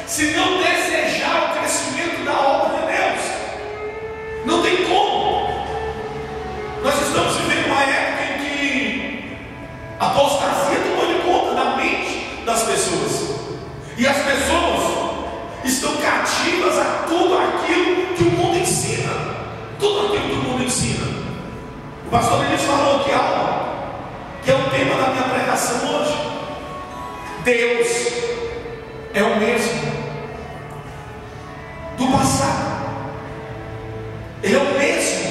se não desejar o crescimento da obra de Deus. Não tem como. Nós estamos vivendo uma época em que a apostasia tomou de conta da mente das pessoas, e as pessoas estão cativas a tudo aquilo que o mundo ensina. Tudo aquilo que o mundo ensina. O pastor Elias falou que é o tema da minha pregação hoje. Deus é o mesmo do passado. Ele é o mesmo,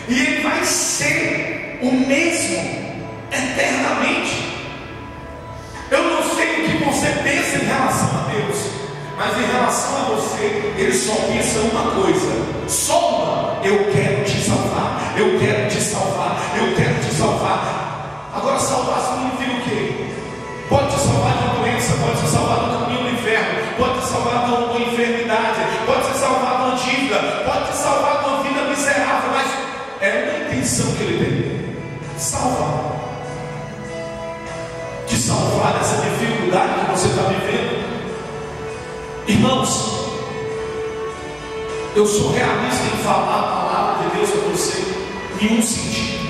e Ele vai ser o mesmo eternamente. Eu não sei o que você pensa em relação a Deus, mas em relação a você, Ele só pensa uma coisa, só uma: eu quero te salvar, eu quero te salvar, eu quero te salvar. Agora, salvação significa o quê? Pode te salvar de uma doença, pode te salvar do caminho do inferno, pode te salvar de uma enfermidade, pode te salvar de uma dívida, pode te salvar de uma vida miserável, mas é uma intenção que Ele tem: salvar. Te salvar dessa dificuldade que você está vivendo. Irmãos, eu sou realista em falar a palavra de Deus a você em um sentido.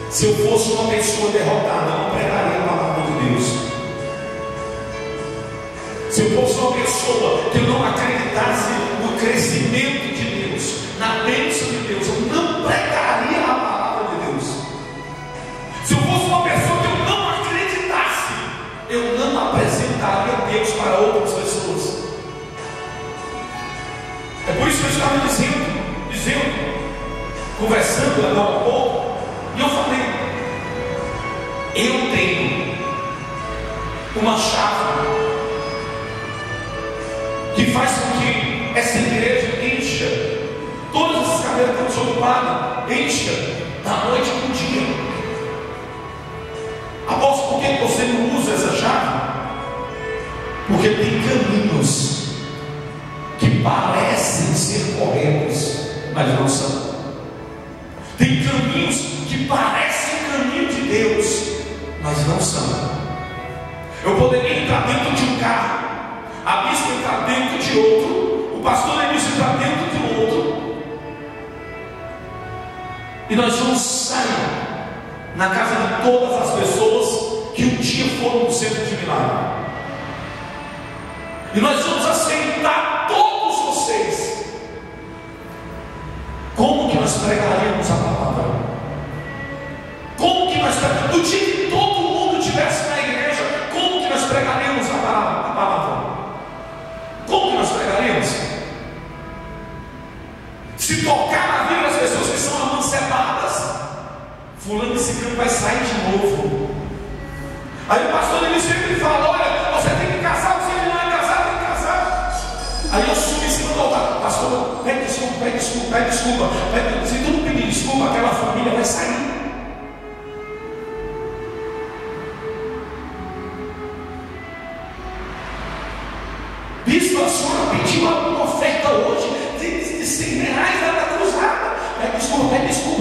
Se eu fosse uma pessoa derrotada, eu não pregaria a palavra de Deus. Se eu fosse uma pessoa que eu não acreditasse no crescimento de Deus, na bênção de Deus, eu não pregaria a palavra de Deus. Se eu fosse uma pessoa que eu não acreditasse, eu não apresentaria Deus para outras pessoas. É por isso que eu estava dizendo, conversando agora há pouco, e eu falei: eu tenho uma chave que faz com que essa igreja encha, todas as cadeiras que estão ocupadas, encha da noite para o dia. Apóstolo, por que você não usa essa chave? Porque tem caminhos que parecem ser corretos, mas não são. Tem caminhos que parecem o caminho de Deus, mas não são. Eu poderia entrar dentro de um carro, a bispa entrar dentro de outro, o pastor Elias entrar dentro de outro, e nós vamos sair na casa de todas as pessoas que um dia foram no centro de milagre, e nós vamos aceitar todos vocês. Como que nós pregaríamos a palavra? Como que nós pregaríamos? No dia que todo mundo estivesse na igreja, como que nós pregaríamos a palavra? Como que nós pregaríamos? Se tocar na vida das pessoas que são amancebadas, fulano esse campo vai sair de novo. Aí o pastor ele sempre fala: olha, você tem que casar, você não é casado, tem que casar. Aí eu subo em cima do altar: pastor, pede desculpa. Se tu não pedir desculpa, aquela família vai sair. Bispo, a senhora pediu uma oferta hoje de 100 reais da cruzada.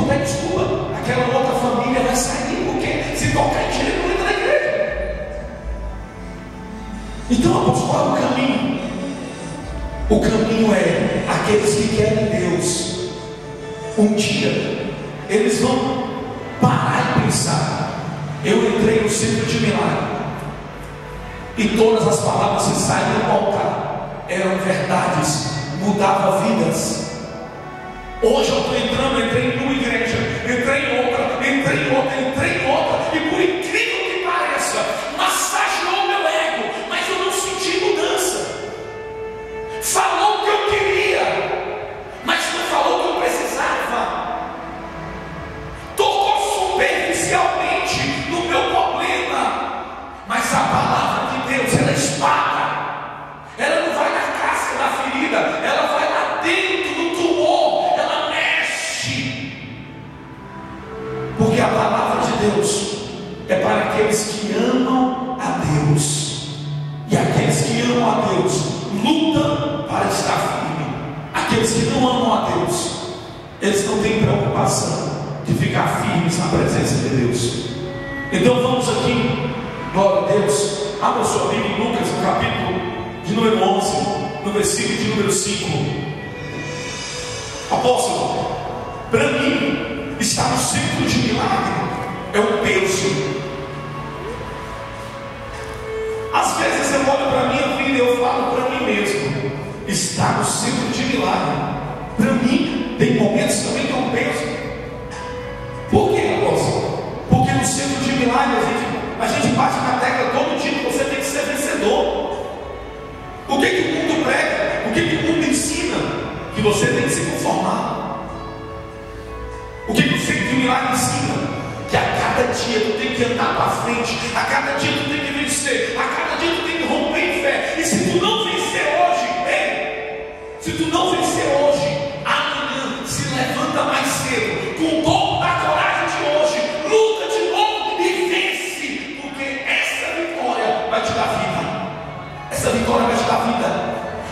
Pede desculpa. Aquela outra família vai sair, porque se tocar em dinheiro não entra na igreja. Então, apóstolo, qual é o caminho? O caminho é aqueles que querem Deus. Um dia eles vão parar e pensar: eu entrei no centro de milagre e todas as palavras que saíam do altar eram verdades, mudavam vidas. Hoje eu estou entrei numa igreja, entrei em outra, e por incrível que pareça, massageou meu ego, mas eu não senti mudança. Falou o que eu queria, mas não falou o que eu precisava. Tocou superficialmente no meu problema, mas a palavra de Deus, ela é espada. Ela não vai na casca da ferida, ela vai lá dentro do tumor, ela mexe. Porque a palavra de Deus é para aqueles que amam a Deus, e aqueles que amam a Deus lutam para estar firme. Aqueles que não amam a Deus, eles não têm preocupação de ficar firmes na presença de Deus. Então vamos aqui, glória a Deus. Abra sua Bíblia em Lucas, no capítulo versículo de número 5. Apóstolo, para mim, estar no centro de milagre é um peso. Às vezes eu olho para a minha vida e eu falo para mim mesmo: estar no centro de milagre, para mim, tem momentos também que é um peso. Por quê, apóstolo? Porque no centro de milagre a gente bate na tecla todo dia que você tem que ser vencedor. O que o mundo prega? O que o mundo ensina? Que você tem que se conformar. O que o centro de milagre ensina? Que a cada dia tu tem que andar para frente, a cada dia tu tem que vencer, a cada dia tu tem que romper em fé. E se tu não vencer hoje, se tu não vencer hoje, amanhã se levanta mais cedo, com o dom da coragem de hoje, luta de novo e vence, porque essa vitória vai te dar vida. Essa vitória vai te dar vida.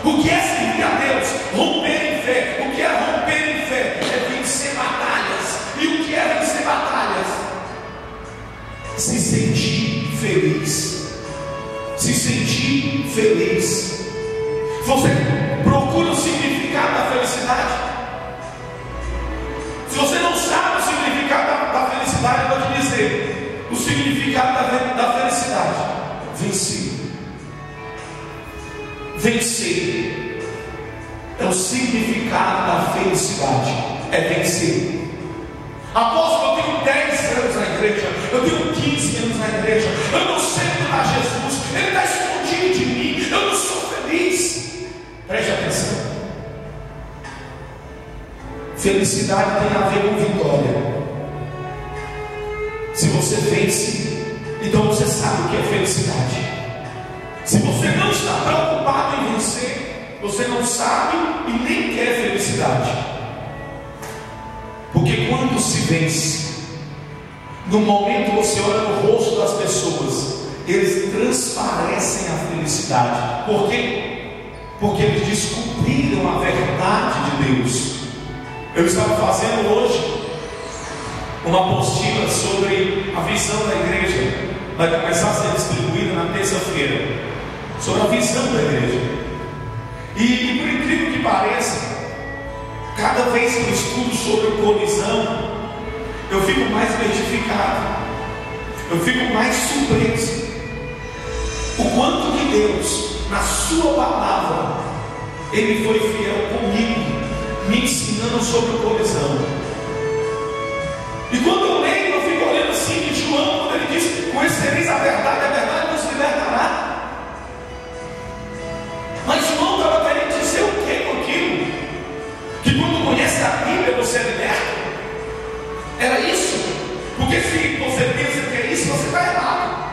O que é servir a Deus? Romper em fé. O que é romper em fé? É vencer batalhas. E o que é vencer batalhas? Se sentir feliz. Se sentir feliz. Você procura o significado da felicidade? Se você não sabe o significado da felicidade, eu vou te dizer: o significado da felicidade: vencer. Vencer é o significado da felicidade, é vencer. Apóstolo, eu tenho 10 anos na igreja, eu tenho 15 anos na igreja, eu não sei onde está Jesus, Ele está escondido de mim, eu não sou feliz. Preste atenção. Felicidade tem a ver com vitória. Se você vence, então você sabe o que é felicidade. Se você não está preocupado em vencer, você não sabe e nem quer felicidade. Porque quando se vence, no momento você olha no rosto das pessoas, eles transparecem a felicidade. Por quê? Porque eles descobriram a verdade de Deus. Eu estava fazendo hoje uma apostila sobre a visão da igreja. Vai começar a ser distribuída na terça-feira, sobre a visão da igreja. E por incrível que pareça, cada vez que eu estudo sobre colisão, eu fico mais verificado, eu fico mais surpreso. O quanto que Deus, na sua palavra, Ele foi fiel comigo, me ensinando sobre colisão. E quando eu leio, eu fico olhando assim de João, quando ele diz: conhecereis a verdade nos libertará. Mas João estava querendo dizer o que com aquilo? Que quando conhece a Bíblia você é liberto? Era isso? Porque se você pensa que é isso, você está errado.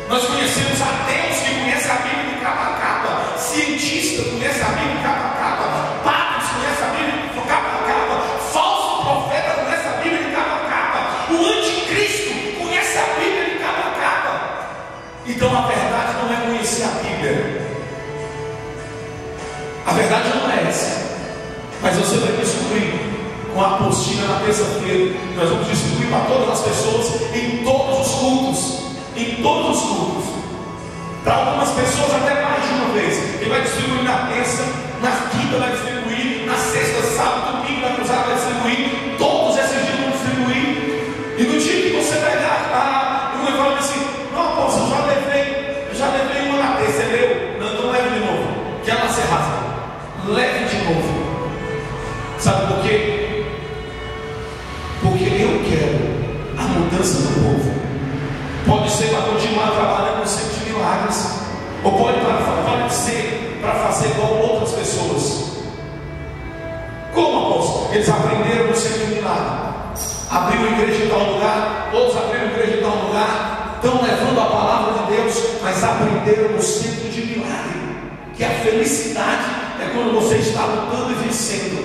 Nós conhecemos ateus que conhecem a Bíblia de capa a capa, cientistas conhecem a Bíblia de capa a capa, padres conhecem a Bíblia de capa a capa, falso profeta conhece a Bíblia de capa a capa, o anticristo conhece a Bíblia de capa a capa. Então a verdade não é conhecer a Bíblia. A verdade não é essa. Mas você vai descobrir com a apostila na terça-feira. Nós vamos distribuir para todas as pessoas, em todos os cultos. Em todos os cultos. Para algumas pessoas até mais de uma vez. Ele vai distribuir na terça, na quinta vai distribuir, na sexta, sábado, domingo, na cruzada vai distribuir. Todos esses dias vão distribuir. E no dia que você vai dar um vai assim: não, apóstolo, eu já levei uma na terça. Você leu? Não, então leve de novo, que ela se rasga. Leve de novo. Sabe por quê? Porque eu quero a mudança do povo. Pode ser para continuar trabalhando no centro de milagres, ou pode ser para fazer igual outras pessoas. Como, apóstolo? Eles aprenderam no centro de milagre, abriu igreja em tal lugar, outros abriram igreja em tal lugar, estão levando a palavra de Deus, mas aprenderam no centro de milagre que a felicidade é quando você está lutando e vencendo.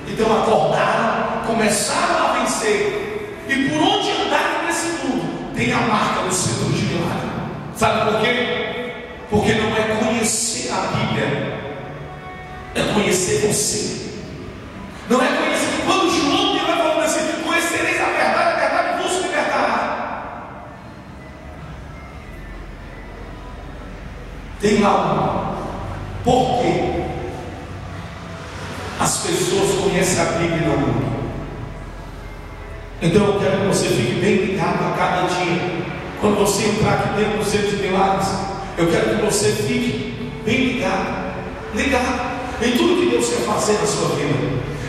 Então acordaram, começaram a vencer, e por onde andaram nesse mundo tem a marca do centro de milagre. Sabe por quê? Porque não é conhecer a Bíblia, é conhecer você. Não é conhecer. Quando João vai falando assim: conhecereis a verdade vos libertará. Tem lá Por quê? As pessoas conhecem a Bíblia e não o mundo. Então eu quero que você fique bem ligado a cada dia. Quando você entrar aqui dentro do Centro de Milagres, eu quero que você fique bem ligado em tudo que Deus quer fazer na sua vida,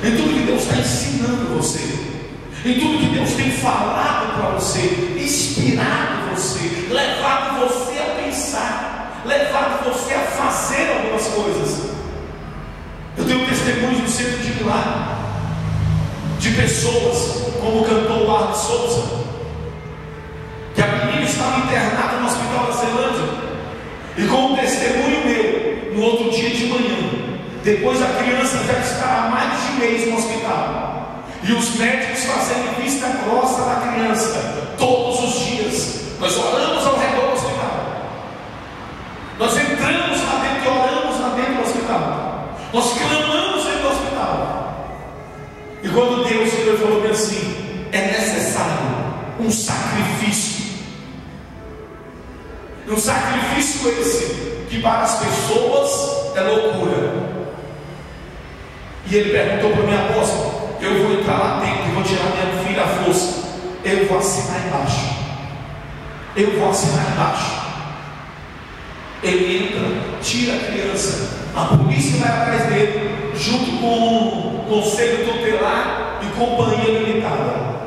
em tudo que Deus está ensinando você, em tudo que Deus tem falado para você, inspirado você, levado você a pensar, levado você a fazer algumas coisas. Eu tenho testemunhos do Centro de Milagres, de pessoas como o cantor Arno Souza, que a menina estava internada no hospital da Zelândia, e com um testemunho meu, no outro dia de manhã, depois a criança já está há mais de mês no hospital, e os médicos fazendo vista grossa da criança, todos os dias, nós oramos ao redor do hospital, nós entramos lá dentro e oramos lá dentro do hospital, nós clamamos dentro do hospital. E quando Deus falou assim, é necessário um sacrifício. Um sacrifício esse que para as pessoas é loucura. E ele perguntou para mim: apóstolo, eu vou entrar lá dentro e vou tirar minha filha à força. Eu vou assinar embaixo. Eu vou assinar embaixo. Ele entra, tira a criança, a polícia vai atrás dele, junto com o conselho tutelar e companhia limitada.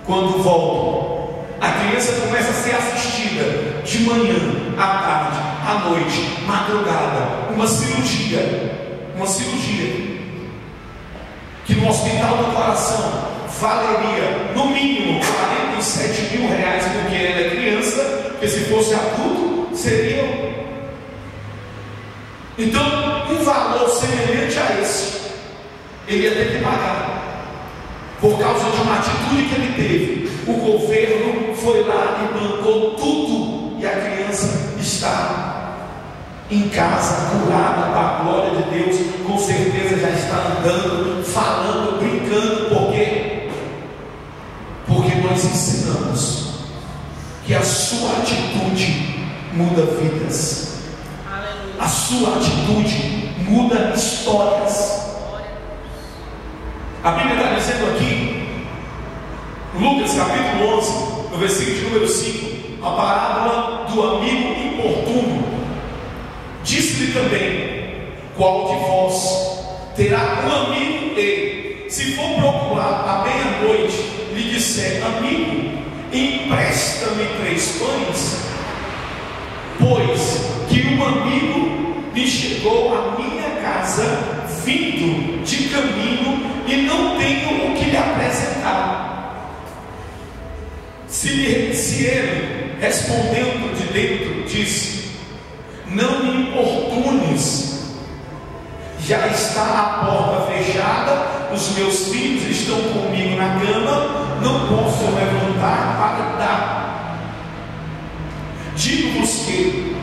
Quando voltam, a criança começa a ser assistida de manhã, à tarde, à noite, madrugada, uma cirurgia que no Hospital do Coração valeria no mínimo 47 mil reais, porque ela é criança, porque se fosse adulto seria. Então, um valor semelhante a esse ele ia ter que pagar, por causa de uma atitude que ele teve. O governo foi lá e bancou tudo, e a criança está em casa, curada, para a glória de Deus. Com certeza já está andando, falando, brincando. Por quê? Porque nós ensinamos que a sua atitude muda vidas. A sua atitude muda histórias. A Bíblia está dizendo aqui, Lucas capítulo 11, no versículo de número 5, a parábola do amigo importuno. Disse-lhe também: qual de vós terá um amigo e, se for procurar à meia-noite, lhe disser: amigo, empresta-me 3 pães? Pois que um amigo me chegou à minha casa vindo de caminho e não tenho o que lhe apresentar. Se ele respondendo de dentro disse: não me importunes, já está a porta fechada, os meus filhos estão comigo na cama, não posso levantar para dar. Digo-vos que,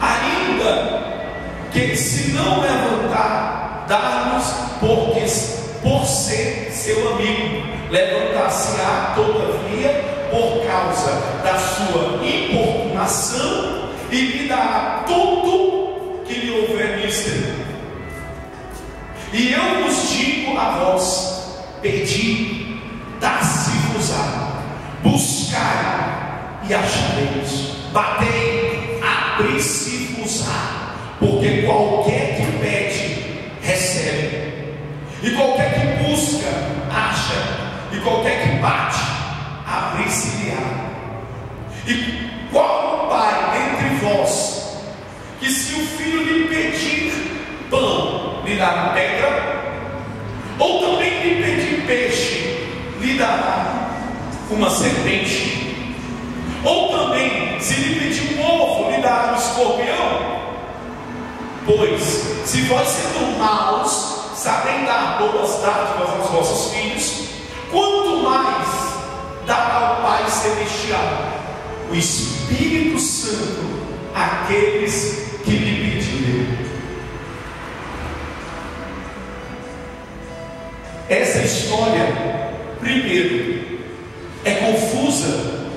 ainda que se não levantar, dar-nos, porque por ser seu amigo, levantar-se-á todavia por causa da sua importunação, e lhe dará tudo que lhe houver mister. E eu vos digo a vós: pedi, dá-se-vos-á, buscai e achareis, batei, abri-se-vos-á, porque qualquer que pede, recebe, e qualquer que busca, acha, e qualquer que bate, abrir-se-lhe-á. E qual pai dentre vós, que se o filho lhe pedir pão, lhe dará pedra? Ou também lhe pedir peixe, lhe dará uma serpente? Ou também, se lhe pedir um ovo, lhe dará um escorpião? Pois, se vós sendo maus, sabem dar boas dádivas aos vossos filhos, quanto mais dará o Pai Celestial o Espírito Santo àqueles que lhe pedirem. Essa história, primeiro, é confusa.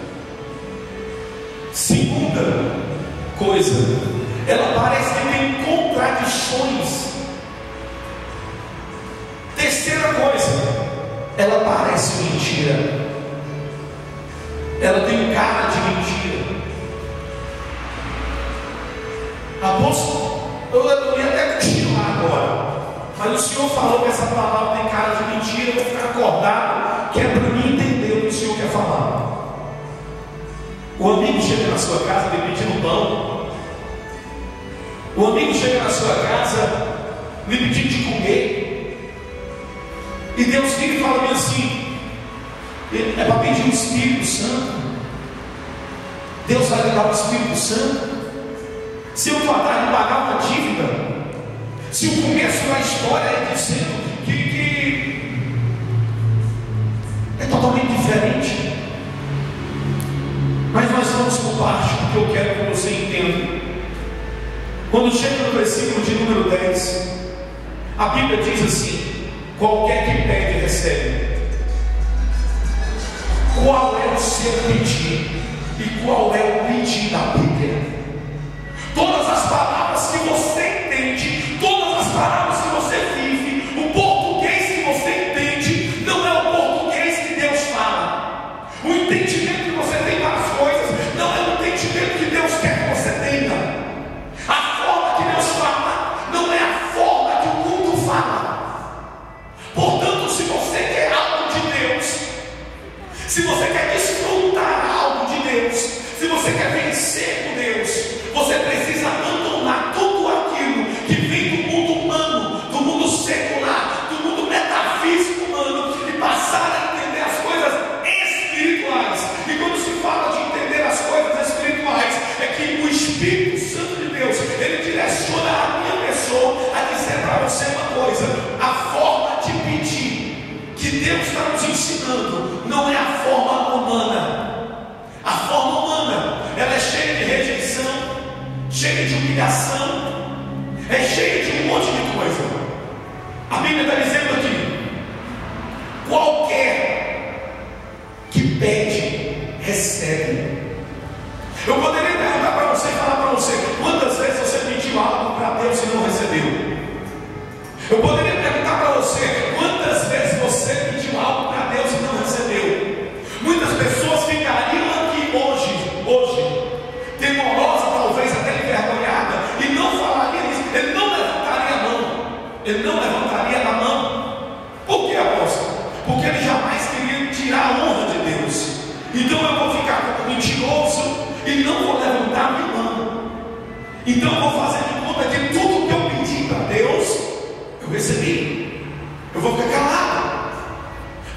Segunda coisa, ela parece que tem ações. Terceira coisa, ela parece mentira. Ela tem cara de mentira. Apóstolo, eu ia até continuar agora, mas o Senhor falou que essa palavra tem cara de mentira. Eu vou ficar acordado, que é para mim entender o que o Senhor quer falar. O amigo chega na sua casa lhe pedindo pão. O amigo chega na sua casa lhe pedindo de comer. E Deus vira e fala bem assim: é para pedir o Espírito Santo. Deus vai lhe dar o Espírito Santo. Se eu tratar de pagar uma dívida, se o começo da história é dizendo que é totalmente diferente, mas nós vamos por parte, porque eu quero que você entenda. Quando chega no versículo de número 10, a Bíblia diz assim: qualquer que pede, recebe. Qual é o seu pedir? E qual é o pedir da Bíblia? Todas as palavras que você entende, todas as palavras que você vive, o português que você entende, não é o português que Deus fala. O entendimento que você tem para as coisas não é o entendimento que Deus quer que você tenha. A forma que Deus fala não é a forma que o mundo fala. Portanto, se você quer algo de Deus, se você quer desfrutar algo de Deus, se você quer vencer com Deus, você precisa abandonar tudo aquilo que vem do mundo humano, do mundo secular, do mundo metafísico humano, e passar a entender as coisas espirituais. E quando se fala de entender as coisas espirituais, é que o Espírito Santo de Deus, ele direciona a minha pessoa a dizer para você uma coisa: a forma de pedir que Deus está nos ensinando não é a forma humana. A forma humana, ela é cheia de rejeição, cheia de humilhação, é cheia de um monte de coisa. A Bíblia está dizendo aqui: qualquer que pede, recebe. Eu poderia perguntar para você e falar para você: quantas vezes você pediu algo para Deus e não recebeu? Eu poderia perguntar para você: quantas vezes você pediu algo para Deus e não recebeu? Muitas pessoas ficariam aqui hoje, temorosa, talvez até envergonhada, e não falaria isso. Ele não levantaria a mão. Ele não levantaria a mão. Por que, apóstolo? Porque ele jamais queria tirar a honra de Deus. Então eu vou ficar como mentiroso e não vou levantar a minha mão. Então eu vou fazer de conta que tudo que eu pedi para Deus, eu recebi. Eu vou ficar calado.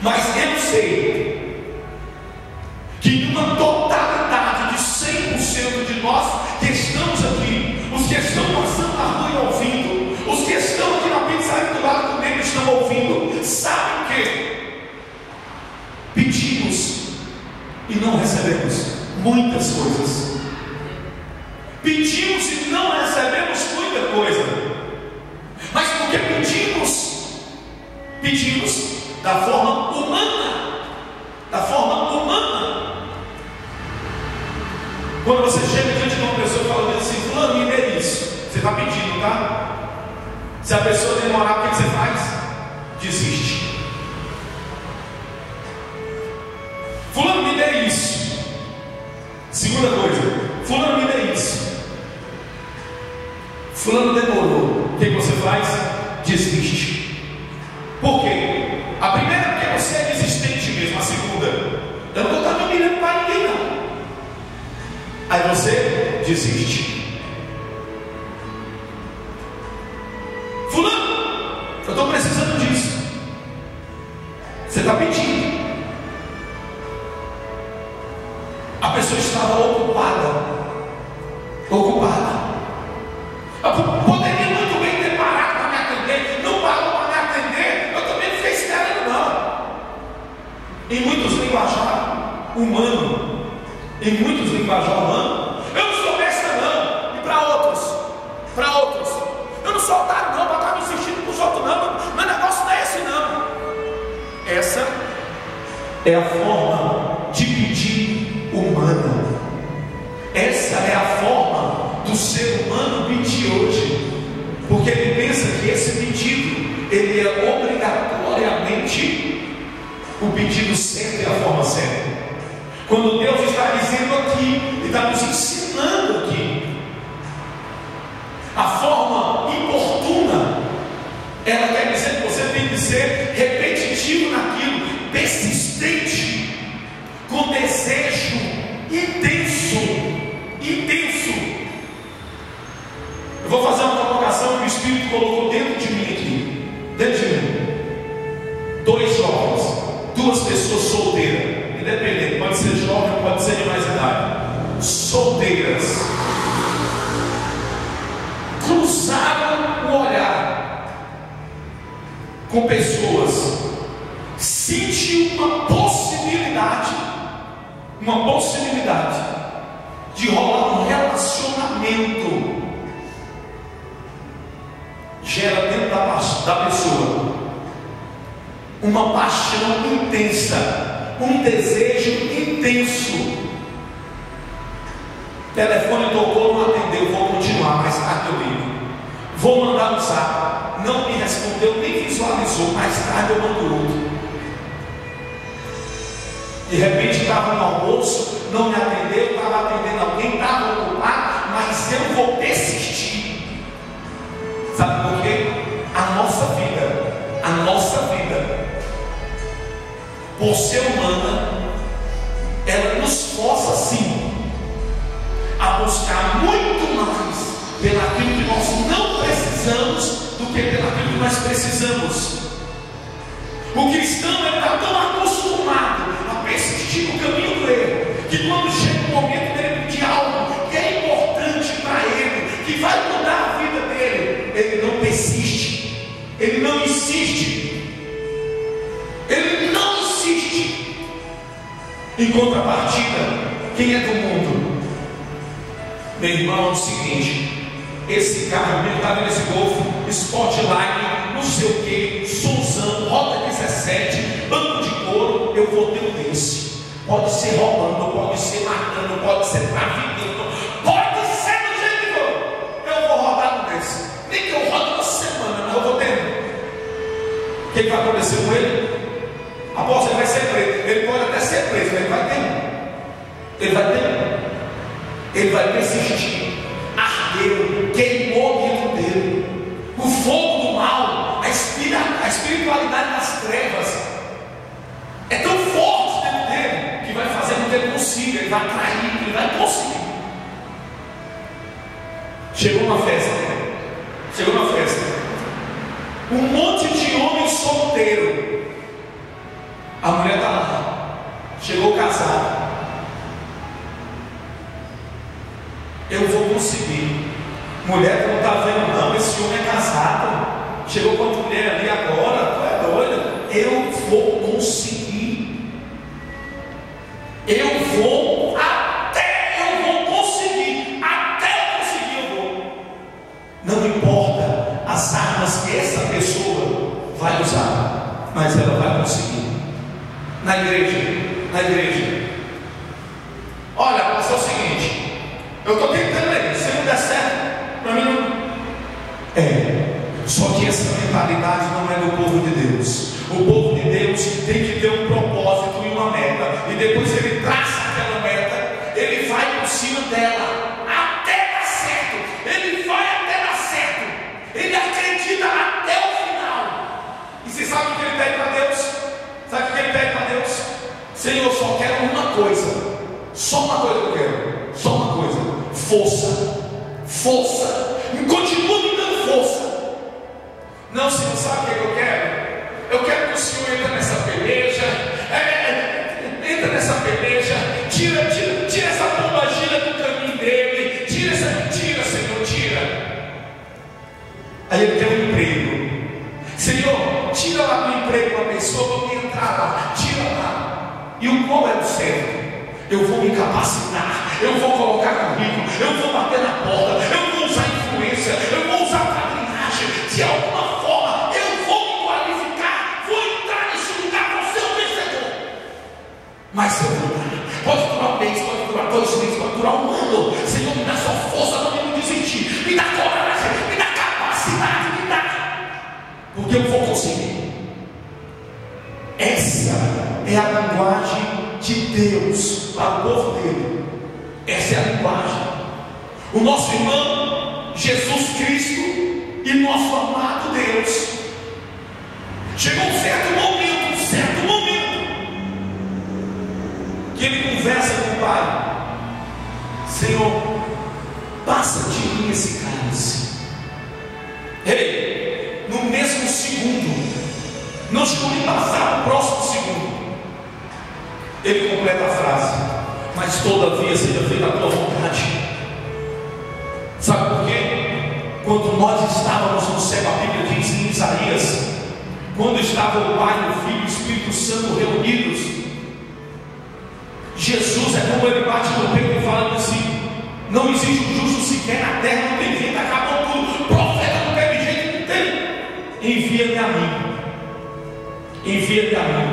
Mas eu sei que numa totalidade de 100% de nós que estamos aqui, os que estão passando na rua e ouvindo, os que estão aqui na pizzaria do lado comigo estão ouvindo, sabem que pedimos e não recebemos muitas coisas. Pedimos e não recebemos muita coisa. Mas porque pedimos da forma humana. Da forma humana. Quando você chega diante de uma pessoa e fala assim: fulano, me dê isso. Você está pedindo, tá? Se a pessoa demorar, o que você faz? Desiste. Fulano, me dê isso. Segunda coisa: fulano, me dê isso. Fulano demorou, o que você faz? Desiste. Por quê? A primeira é porque você é desistente mesmo. A segunda, eu não estou mirando para ninguém não. Aí você desiste. Fulano, eu estou precisando disso. Você está pedindo. A pessoa estava ocupada. Poderia muito bem ter parado para me atender. Não parou para me atender. Eu também não fiquei esperando não. Em muitos linguajar humano, eu não sou besta não. E para outros, eu não sou otário não, para estar me insistindo com os outros não. Meu negócio não é esse não. Essa é a forma de pedir humana. Essa é a forma do ser humano pedir hoje. Porque ele o pedido certo e a forma certa. Quando Deus está dizendo aqui, Ele está nos ensinando aqui, a forma importuna, ela quer dizer que você tem que ser repetitivo naquilo, persistente, com desejo intenso. Eu vou fazer uma colocação que o Espírito colocou dentro de mim aqui, dentro de mim. 2 jovens, 2 pessoas solteiras, independente, pode ser jovem, pode ser de mais idade, solteiras, cruzaram o olhar com pessoas, sentiu uma possibilidade de rolar um relacionamento. Gera dentro da pessoa uma paixão intensa, um desejo intenso. O telefone tocou, não atendeu, vou continuar, mais tarde eu ligo. Vou mandar um zap, não me respondeu, nem visualizou, mais tarde eu mando outro. De repente estava no almoço, não me atendeu, estava atendendo alguém, estava ocupado, mas eu vou persistir. Sabe por quê? A nossa vida, por ser humana, ela nos força sim a buscar muito mais pelaquilo que nós não precisamos do que pelaquilo que nós precisamos. O cristão está tão acostumado a persistir no caminho do erro, que quando chega o momento dele pedir algo que é importante para ele, que vai mudar a vida dele, ele não persiste, ele não insiste. Em contrapartida, quem é do mundo? Meu irmão, é o seguinte: esse carro, ele está nesse Golf, Spotline, não sei o que, Suzano, Rota 17, banco de couro, eu vou ter um desse. Pode ser roubando, pode ser matando, pode ser traficando, pode ser do jeito que for. Eu vou rodar um desse. Nem que eu rode uma semana, mas eu vou ter. O que vai acontecer com ele? Após ele vai ser preso, ele pode até ser preso, mas ele vai ter um. Ele vai persistir. Ardeu, queimou dentro dele. O fogo do mal, a espiritualidade das trevas é tão forte dentro dele que vai fazer com que ele consiga, ele vai trair, ele vai conseguir. Chegou uma festa, um monte de homem solteiro. A mulher está lá, chegou casada. Eu vou conseguir. Mulher, não está vendo, não. Esse homem é casado. Chegou com a mulher ali agora. Tu é doida? Eu vou conseguir. Eu vou conseguir. Até eu conseguir, eu vou. Não importa as armas que essa pessoa vai usar, mas ela vai conseguir. Na igreja. Olha, é o seguinte, eu estou tentando aí, se não der certo, para mim não. Só que essa mentalidade não é do povo de Deus. O povo de Deus tem que ter um propósito e uma meta, e depois ele traça aquela meta, ele vai por cima dela, até dar certo, ele vai até dar certo, ele acredita até o final. E você sabe o que ele pede para Deus? Sabe o que ele pede para Deus? Senhor, eu só quero uma coisa. Só uma coisa que eu quero. Só uma coisa. Força. Continua me dando força. Não, Senhor, sabe o que eu quero? Eu quero que o Senhor entre nessa peleja. Entra nessa peleja. Tira essa pombagira do caminho dele. Tira, Senhor, tira. Aí ele quer um emprego. Senhor, tira lá do emprego uma pessoa para me entrar lá, tira lá. E o qual é o certo? Eu vou me capacitar, eu vou colocar currículo, eu vou bater na porta, eu vou usar influência, eu vou usar padrinhagem, de alguma forma eu vou me qualificar, vou entrar nesse lugar para ser um vencedor. Mas eu vou entrar, pode durar um mês, pode durar 2 meses, pode durar um ano. Senhor, me dá sua força para eu não desistir, me dá coragem, me dá capacidade, me dá. Porque eu vou conseguir. Essa é a linguagem de Deus para o povo dele. Essa é a linguagem. O nosso irmão Jesus Cristo e nosso amado Deus, chegou um certo momento que ele conversa com o Pai: Senhor, passa de mim esse cálice. Ei, no mesmo segundo, não chegou nem passar no próximo segundo, ele completa a frase: mas todavia seja feita a tua vontade. Sabe por quê? Quando nós estávamos no céu, a Bíblia diz em Isaías, quando estava o Pai, o Filho e o Espírito Santo reunidos, Jesus é como ele bate no peito e fala assim: não existe um justo sequer na terra, não tem jeito, acabou tudo, profeta não teve jeito, não tem, envia-me a mim, envia-me a mim.